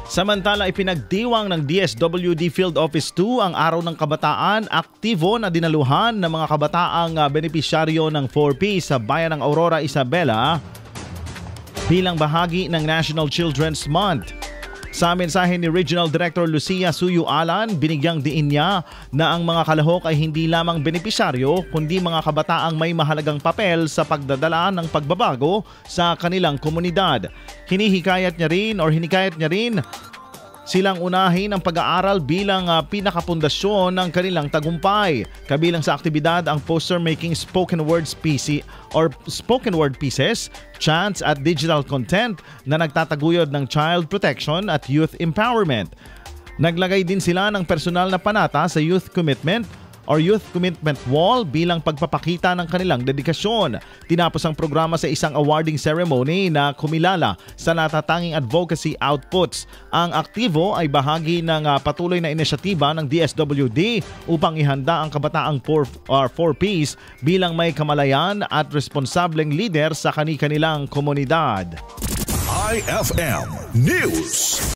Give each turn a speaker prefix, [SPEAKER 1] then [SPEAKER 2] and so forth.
[SPEAKER 1] Samantala, ipinagdiwang ng DSWD Field Office 2 ang Araw ng Kabataan, aktibo na dinaluhan ng mga kabataang benepisyaryo ng 4P sa bayan ng Aurora, Isabela bilang bahagi ng National Children's Month. Sa mensahe ni Regional Director Lucia Suyu Alan, binigyang diin niya na ang mga kalahok ay hindi lamang benepisyaryo kundi mga kabataang may mahalagang papel sa pagdadala ng pagbabago sa kanilang komunidad. Hinikayat niya rin silang unahin ang pag-aaral bilang pinakapundasyon ng kanilang tagumpay. Kabilang sa aktibidad ang poster making spoken word pieces, chants at digital content na nagtataguyod ng child protection at youth empowerment. Naglagay din sila ng personal na panata sa youth commitment or Youth Commitment Wall bilang pagpapakita ng kanilang dedikasyon. Tinapos ang programa sa isang awarding ceremony na kumilala sa natatanging advocacy outputs. Ang aktibo ay bahagi ng patuloy na inisyatiba ng DSWD upang ihanda ang kabataang 4Ps bilang may kamalayan at responsableng leader sa kani-kanilang komunidad.
[SPEAKER 2] IFM News.